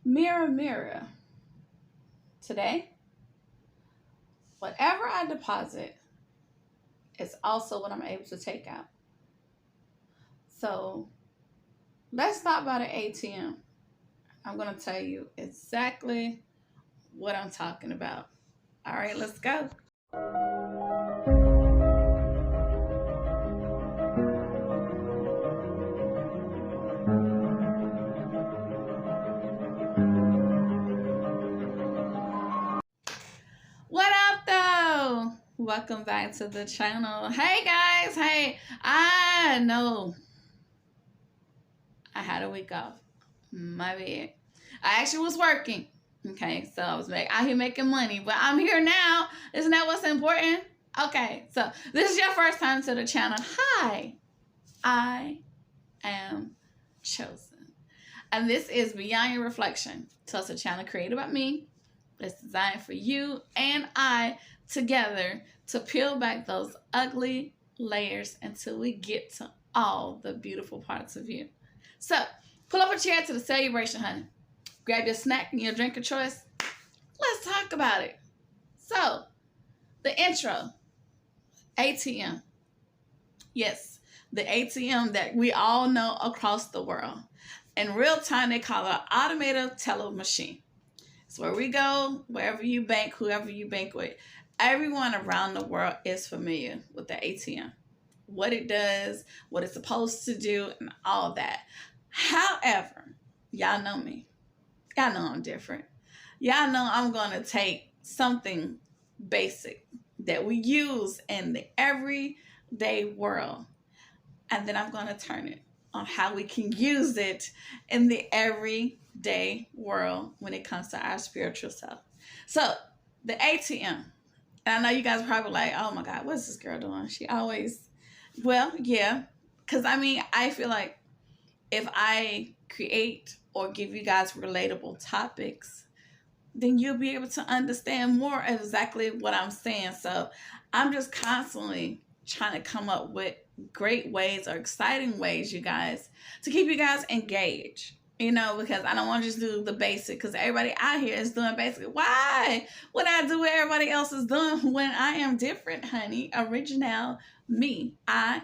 Mirror, mirror. Today, whatever I deposit is also what I'm able to take out. So let's stop by the ATM. I'm going to tell you exactly what I'm talking about. All right, let's go. What up, though? Welcome back to the channel. Hey, guys. Hey, I know I had a week off. My bad. I actually was working. Okay, so I was out here making money, but I'm here now. Isn't that what's important? Okay, so this is your first time to the channel. Hi, I am chosen. And this is Beyond Your Reflection. So it's a channel created by me. It's designed for you and I together to peel back those ugly layers until we get to all the beautiful parts of you. So pull up a chair to the cele-YOU-bration, honey. Grab your snack and your drink of choice. Let's talk about it. So, the intro, ATM. Yes, the ATM that we all know across the world. In real time, they call it an automated teller machine. It's where we go, wherever you bank, whoever you bank with. Everyone around the world is familiar with the ATM. What it does, what it's supposed to do, and all that. However, y'all know me. Y'all know I'm different. Y'all know I'm going to take something basic that we use in the everyday world, and then I'm going to turn it on how we can use it in the everyday world when it comes to our spiritual self. So, the ATM. And I know you guys are probably like, oh my God, what's this girl doing? She always, well, yeah. Because I feel like if I create or give you guys relatable topics, then you'll be able to understand more exactly what I'm saying. So I'm just constantly trying to come up with great ways or exciting ways, you guys, to keep you guys engaged. Because I don't want to just do the basic, because everybody out here is doing basic. Why would I do what everybody else is doing when I am different, honey? Original me. I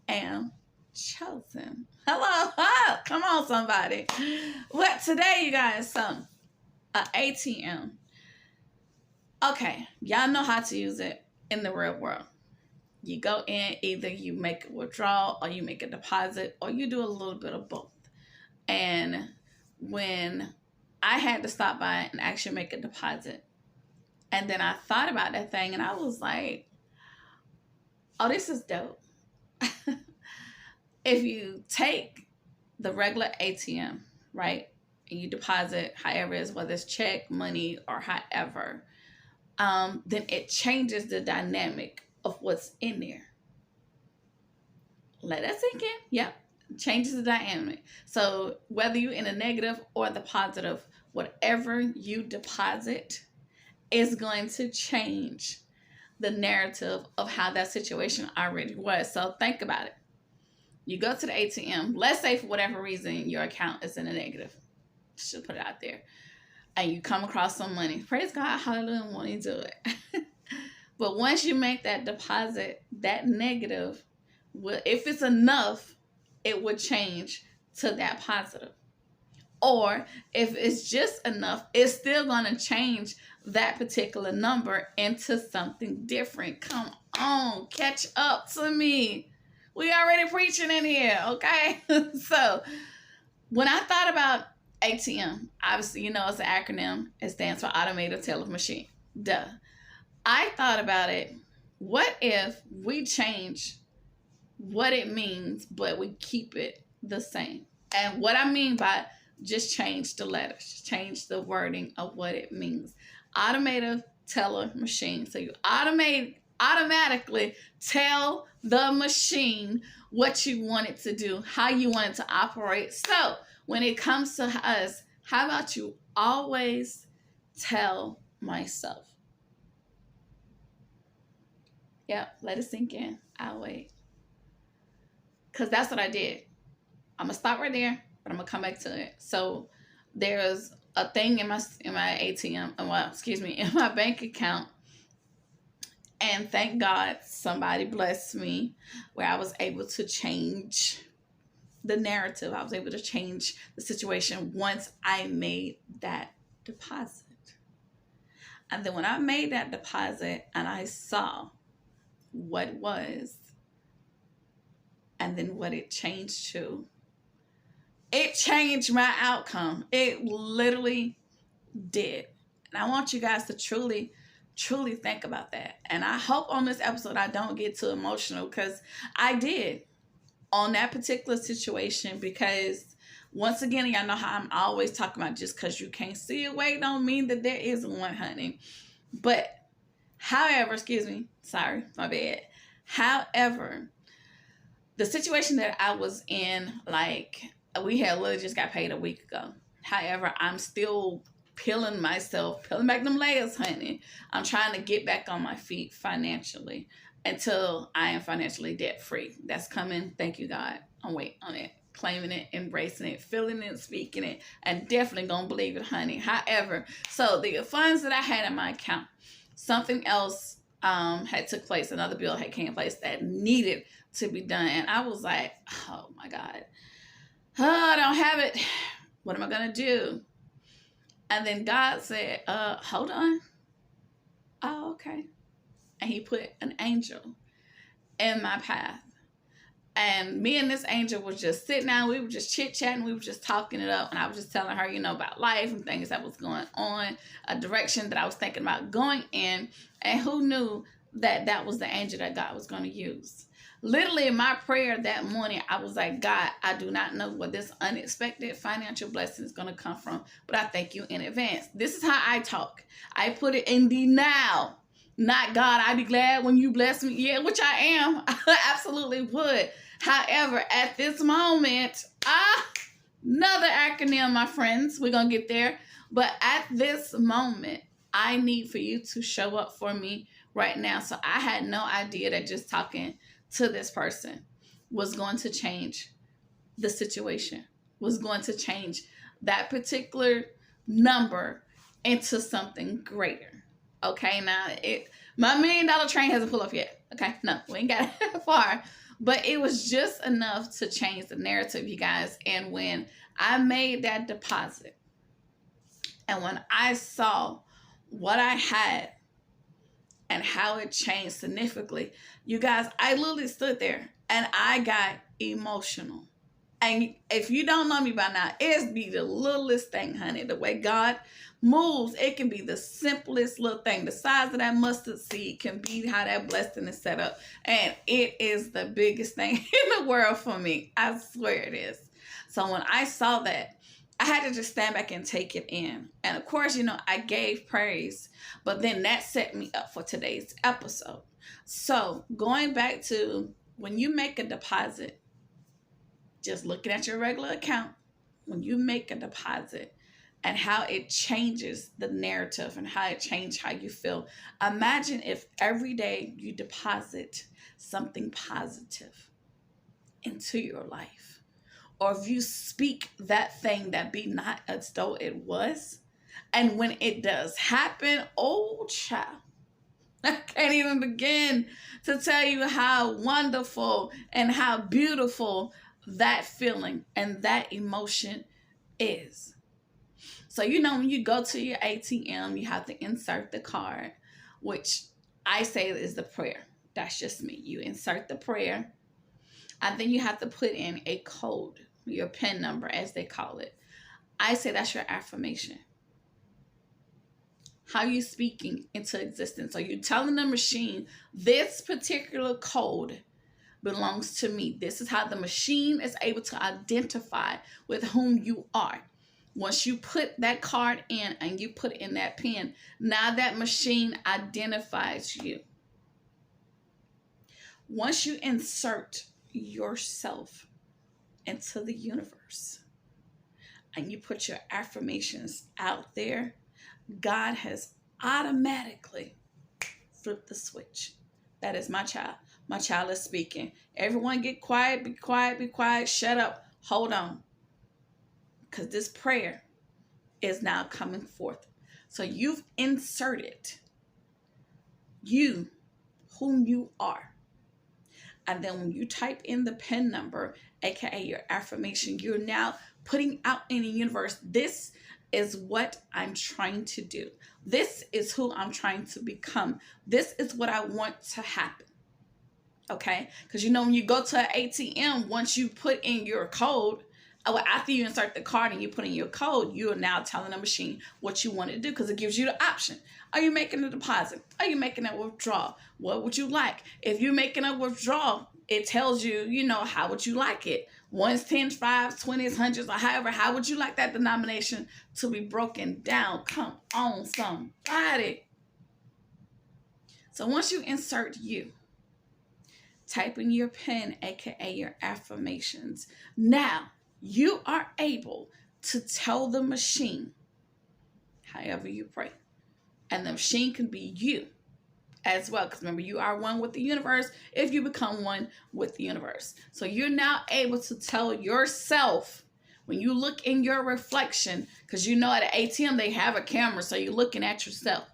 am chosen. Hello. Come on, somebody. Well, today, you guys, a ATM. Okay, y'all know how to use it in the real world. You go in, either you make a withdrawal or you make a deposit, or you do a little bit of both. And when I had to stop by and actually make a deposit, and then I thought about that thing and I was like, oh, this is dope. If you take the regular ATM, right, and you deposit however it is, whether it's check, money, or however, then it changes the dynamic of what's in there. Let that sink in. Yep. Changes the dynamic. So whether you're in a negative or the positive, whatever you deposit is going to change the narrative of how that situation already was. So think about it. You go to the ATM. Let's say for whatever reason your account is in a negative. Just put it out there. And you come across some money. Praise God, hallelujah, won't you do it? But once you make that deposit, that negative, if it's enough, it would change to that positive. Or if it's just enough, it's still going to change that particular number into something different. Come on, catch up to me. We already preaching in here, okay? So when I thought about ATM, obviously, it's an acronym. It stands for Automated Teller Machine. Duh. I thought about it. What if we change what it means, but we keep it the same? And what I mean by just change the letters, change the wording of what it means. Automated teller machine. So you automatically tell the machine what you want it to do, how you want it to operate. So when it comes to us, how about you always tell myself? Yep, let it sink in. I'll wait. Because that's what I did. I'm going to stop right there, but I'm going to come back to it. So there's a thing in my ATM, well, excuse me, in my bank account. And thank God somebody blessed me where I was able to change the narrative. I was able to change the situation once I made that deposit. And then when I made that deposit and I saw what it was and then what it changed to, it changed my outcome. It literally did. And I want you guys to truly think about that. And I hope on this episode I don't get too emotional, because I did on that particular situation. Because once again, y'all know how I'm always talking about, just because you can't see a way don't mean that there isn't one, honey. But however, excuse me, sorry, my bad. However, the situation that I was in, like, we had literally just got paid a week ago. However, I'm still peeling back them layers, honey. I'm trying to get back on my feet financially until I am financially debt free. That's coming. Thank you, God. I'm waiting on it, claiming it, embracing it, feeling it, speaking it, and definitely gonna believe it, honey. However, so the funds that I had in my account, something else had took place. Another bill had came in place that needed to be done, and I was like, oh my God, I don't have it. What am I gonna do? And then God said, hold on. Oh, okay. And he put an angel in my path. And me and this angel was just sitting down. We were just chit-chatting. We were just talking it up. And I was just telling her, about life and things that was going on, a direction that I was thinking about going in. And who knew that that was the angel that God was going to use? Literally in my prayer that morning, I was like, God, I do not know where this unexpected financial blessing is going to come from, but I thank you in advance. This is how I talk. I put it in the now. Not, God, I'd be glad when you bless me. Yeah, which I am. I absolutely would. However, at this moment, another acronym, my friends. We're going to get there. But at this moment, I need for you to show up for me right now. So I had no idea that just talking to this person was going to change the situation, was going to change that particular number into something greater. Okay, now my $1 million train hasn't pulled up yet. Okay, no, we ain't got that far. But it was just enough to change the narrative, you guys. And when I made that deposit, and when I saw what I had and how it changed significantly, you guys, I literally stood there and I got emotional. And if you don't know me by now, it's be the littlest thing, honey. The way God moves, it can be the simplest little thing. The size of that mustard seed can be how that blessing is set up. And it is the biggest thing in the world for me. I swear it is. So when I saw that, I had to just stand back and take it in. And of course, I gave praise. But then that set me up for today's episode. So going back to when you make a deposit, just looking at your regular account, when you make a deposit and how it changes the narrative and how it changes how you feel. Imagine if every day you deposit something positive into your life. Or if you speak that thing that be not as though it was. And when it does happen, oh child, I can't even begin to tell you how wonderful and how beautiful that feeling and that emotion is. So, when you go to your ATM, you have to insert the card, which I say is the prayer. That's just me. You insert the prayer, and then you have to put in a code, your PIN number, as they call it. I say that's your affirmation. How you speaking into existence. So you're telling the machine, this particular code belongs to me. This is how the machine is able to identify with whom you are. Once you put that card in and you put in that PIN, now that machine identifies you. Once you insert yourself into the universe and you put your affirmations out there, God has automatically flipped the switch. That is my child. My child is speaking. Everyone get quiet, be quiet, be quiet. Shut up. Hold on. Because this prayer is now coming forth. So you've inserted you, whom you are. And then when you type in the PIN number, aka your affirmation, you're now putting out in the universe, this is what I'm trying to do. This is who I'm trying to become. This is what I want to happen. Okay? Because you know, when you go to an ATM, once you put in your code, well, after you insert the card and you put in your code, you are now telling the machine what you want to do, because it gives you the option. Are you making a deposit? Are you making a withdrawal? What would you like? If you're making a withdrawal, it tells you, you know, how would you like it? Ones, 10s, 5s, 20s, 100s, or however, how would you like that denomination to be broken down? Come on, somebody. So once you insert you, type in your PIN, aka your affirmations. Now, you are able to tell the machine however you pray. And the machine can be you as well. Because remember, you are one with the universe if you become one with the universe. So you're now able to tell yourself, when you look in your reflection, because you know at an ATM they have a camera, so you're looking at yourself.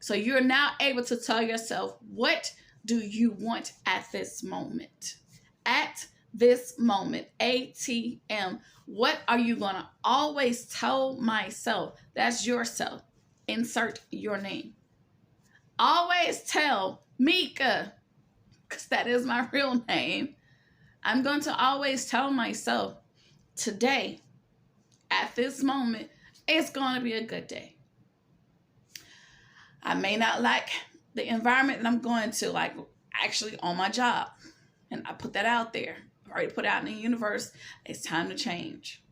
So you're now able to tell yourself, what do you want at this moment? At this moment, ATM, what are you going to always tell myself? That's yourself. Insert your name. Always tell Mika, because that is my real name. I'm going to always tell myself, today, at this moment, it's going to be a good day. I may not like the environment that I'm going to, like actually on my job. And I put that out there. I've already put out in the universe. It's time to change.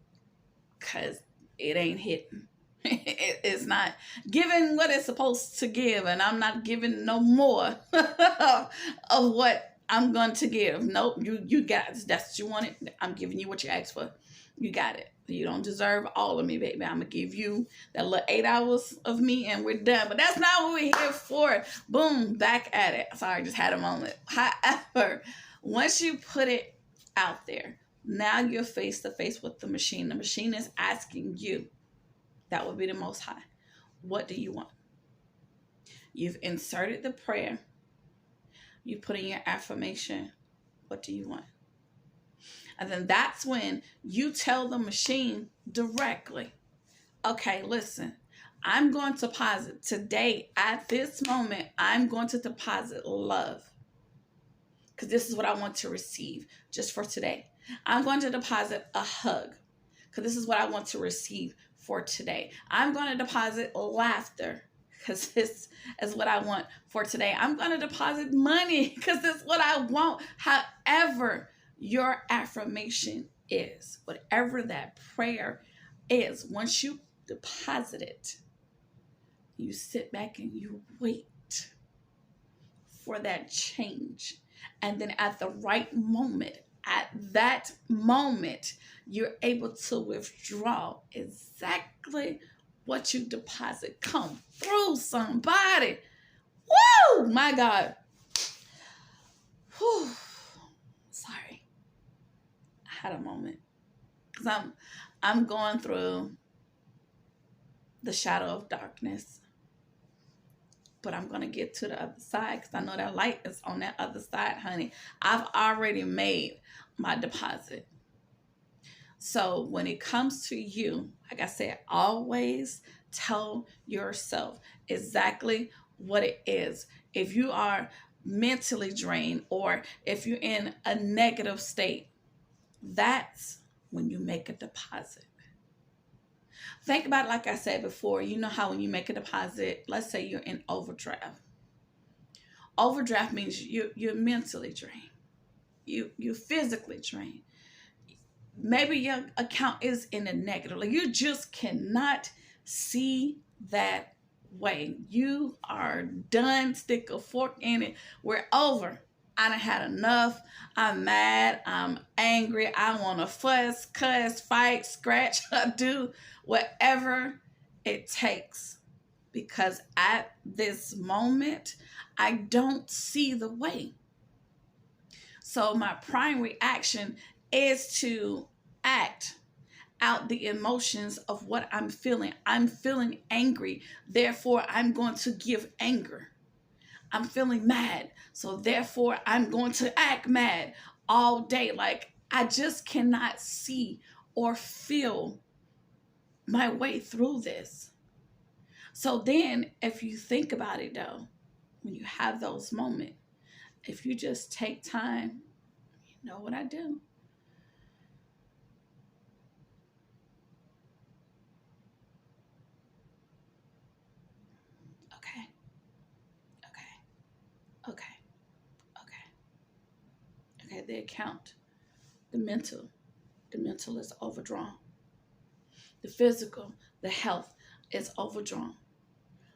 Because it ain't hitting. It's not giving what it's supposed to give. And I'm not giving no more of what I'm going to give. Nope, you got it. That's what you wanted. I'm giving you what you asked for. You got it. You don't deserve all of me, baby. I'm going to give you that little 8 hours of me and we're done. But that's not what we're here for. Boom, back at it. Sorry, just had a moment. However, once you put it out there, now you're face to face with the machine. The machine is asking you, that would be the Most High, what do you want? You've inserted the prayer. You put in your affirmation. What do you want? And then that's when you tell the machine directly, okay, listen, I'm going to deposit today, at this moment, I'm going to deposit love. Because this is what I want to receive just for today. I'm going to deposit a hug. Because this is what I want to receive for today. I'm going to deposit laughter. Because this is what I want for today. I'm going to deposit money. Because this is what I want. However, your affirmation is, whatever that prayer is, once you deposit it, you sit back and you wait for that change. And then at the right moment, at that moment, you're able to withdraw exactly what you deposit. Come through, somebody. Woo! My God. Whew. Sorry. I had a moment. Because I'm going through the shadow of darkness. But I'm going to get to the other side because I know that light is on that other side, honey. I've already made my deposit. So when it comes to you, like I said, always tell yourself exactly what it is. If you are mentally drained or if you're in a negative state, that's when you make a deposit. Think about it like I said before. You know how when you make a deposit, let's say you're in overdraft. Overdraft means you're mentally drained. You're physically drained. Maybe your account is in a negative. Like you just cannot see that way. You are done. Stick a fork in it. We're over. I done had enough. I'm mad. I'm angry. I want to fuss, cuss, fight, scratch, do whatever it takes. Because at this moment, I don't see the way. So my primary action is to act out the emotions of what I'm feeling. I'm feeling angry, therefore I'm going to give anger. I'm feeling mad, so therefore I'm going to act mad all day. Like, I just cannot see or feel my way through this. So then, if you think about it though, when you have those moments, if you just take time, you know what I do? Okay, okay, okay, okay, okay. The account, the mental, is overdrawn. The physical, the health is overdrawn.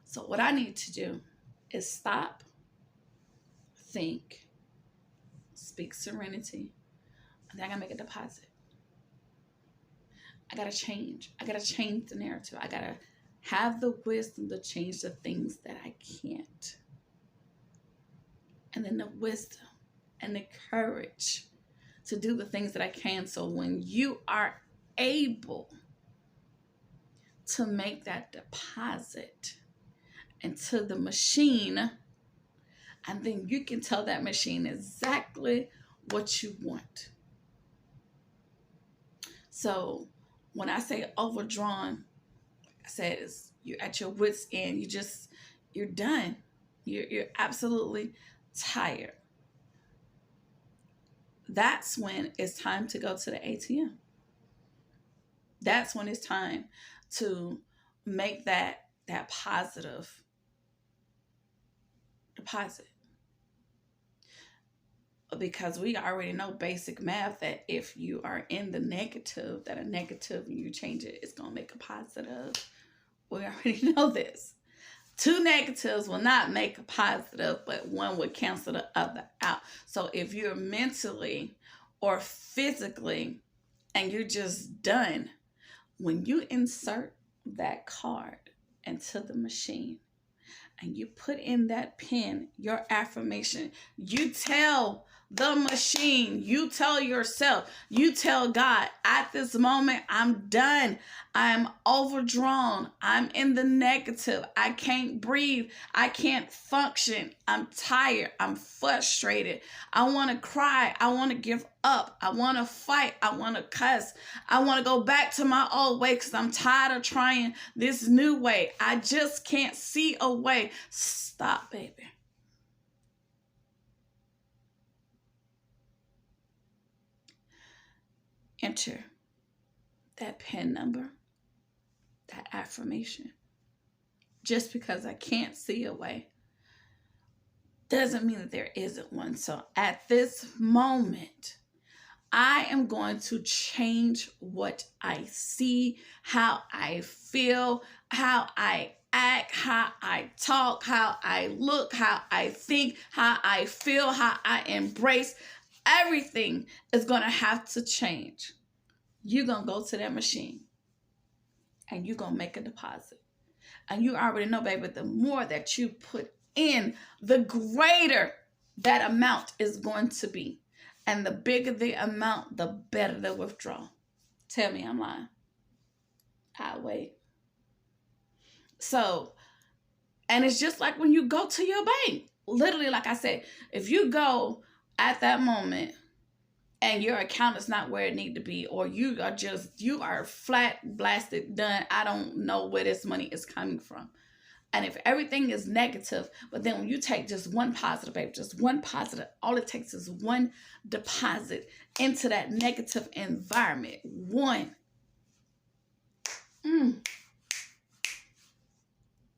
So what I need to do is stop, think, speak serenity, and then I gotta make a deposit. I gotta change. I gotta change the narrative. I gotta have the wisdom to change the things that I can't. And then the wisdom and the courage to do the things that I can. So when you are able to make that deposit into the machine, and then you can tell that machine exactly what you want. So when I say overdrawn, I said you're at your wit's end. You're done. You're absolutely tired. That's when it's time to go to the ATM. That's when it's time to make that positive deposit. Because we already know basic math that if you are in the negative, that a negative, when you change it, it's going to make a positive. We already know this. Two negatives will not make a positive, but one would cancel the other out. So if you're mentally or physically and you're just done, when you insert that card into the machine and you put in that pin, your affirmation, you tell the machine, you tell yourself, you tell God, at this moment, I'm done. I'm overdrawn. I'm in the negative. I can't breathe. I can't function. I'm tired. I'm frustrated. I want to cry. I want to give up. I want to fight. I want to cuss. I want to go back to my old way because I'm tired of trying this new way. I just can't see a way. Stop, baby. Enter that PIN number, that affirmation. Just because I can't see a way doesn't mean that there isn't one. So at this moment, I am going to change what I see, how I feel, how I act, how I talk, how I look, how I think, how I feel, how I embrace. Everything is going to have to change. You're going to go to that machine and you're going to make a deposit. And you already know, baby, the more that you put in, the greater that amount is going to be. And the bigger the amount, the better the withdrawal. Tell me I'm lying. I'll wait. So, and it's just like when you go to your bank. Literally, like I said, if you go at that moment and your account is not where it need to be, or you are flat blasted done, I don't know where this money is coming from. And if everything is negative, but then when you take just one positive, babe, just one positive, all it takes is one deposit into that negative environment. One.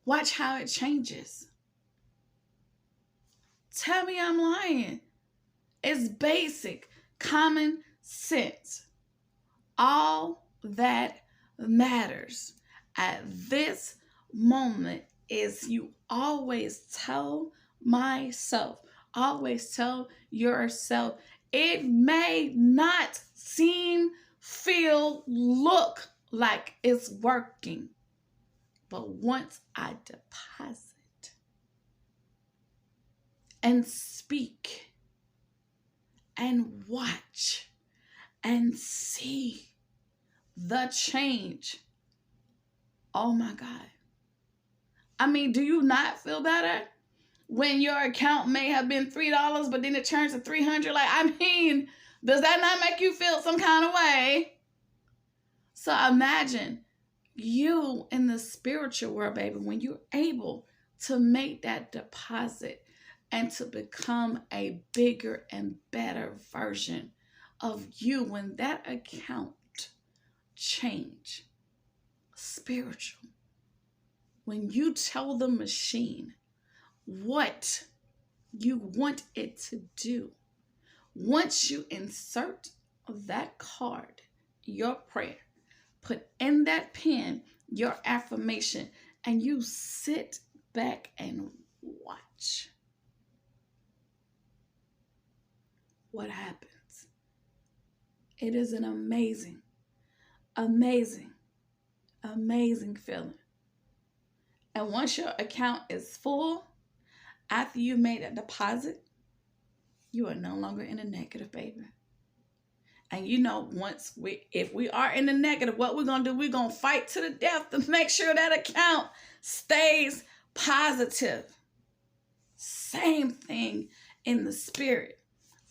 Watch how it changes. Tell me I'm lying. It's basic, common sense. All that matters at this moment is you always tell myself, always tell yourself, it may not seem, feel, look like it's working, but once I deposit and speak and watch and see the change. Oh my God. I mean, do you not feel better when your account may have been $3, but then it turns to 300? Like, I mean, does that not make you feel some kind of way? So imagine you in the spiritual world, baby, when you're able to make that deposit and to become a bigger and better version of you, when that account change spiritual, when you tell the machine what you want it to do, once you insert that card, your prayer, put in that pen your affirmation, and you sit back and watch what happens. It is an amazing, amazing, amazing feeling. And once your account is full, after you made a deposit, you are no longer in a negative, baby. And you know, if we are in the negative, what we're going to do, we're going to fight to the death to make sure that account stays positive. Same thing in the spirit.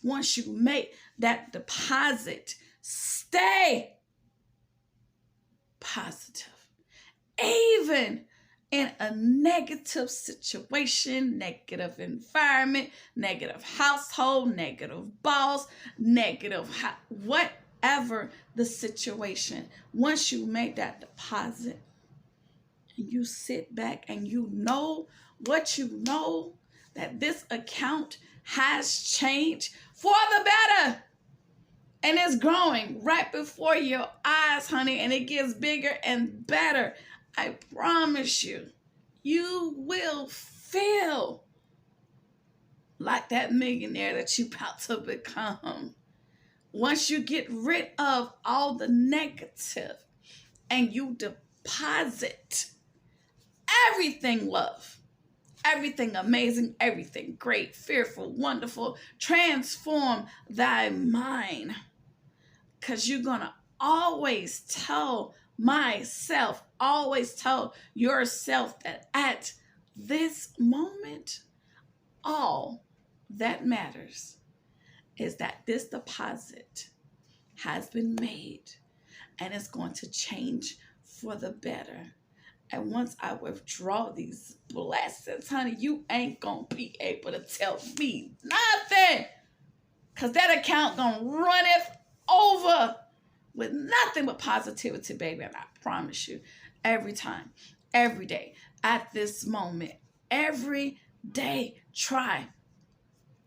Once you make that deposit, stay positive. Even in a negative situation, negative environment, negative household, negative boss, whatever the situation, once you make that deposit and you sit back and you know what you know, that this account has changed for the better. And it's growing right before your eyes, honey, and it gets bigger and better. I promise you, you will feel like that millionaire that you're about to become. Once you get rid of all the negative and you deposit everything love, everything amazing, everything great, fearful, wonderful, transform thy mind. Because you're going to always tell yourself that at this moment, all that matters is that this deposit has been made and it's going to change for the better. And once I withdraw these blessings, honey, you ain't going to be able to tell me nothing. Because that account going to run it over with nothing but positivity, baby. And I promise you, every time, every day, at this moment, every day, try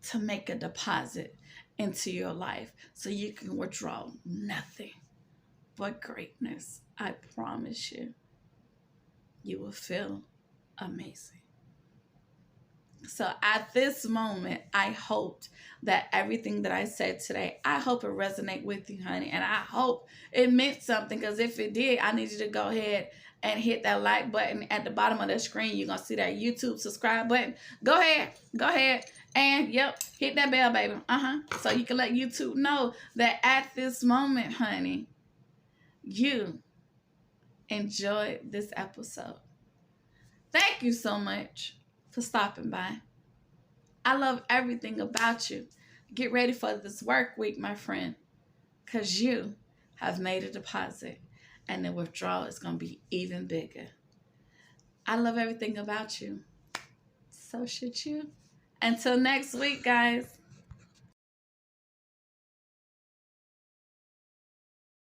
to make a deposit into your life so you can withdraw nothing but greatness. I promise you, you will feel amazing. So at this moment, I hoped that everything that I said today, I hope it resonate with you, honey. And I hope it meant something, because if it did, I need you to go ahead and hit that like button at the bottom of the screen. You're going to see that YouTube subscribe button. Go ahead. And yep, hit that bell, baby. So you can let YouTube know that at this moment, honey, you enjoyed this episode. Thank you so much for stopping by. I love everything about you. Get ready for this work week, my friend, because you have made a deposit and the withdrawal is going to be even bigger. I love everything about you. So should you. Until next week, guys.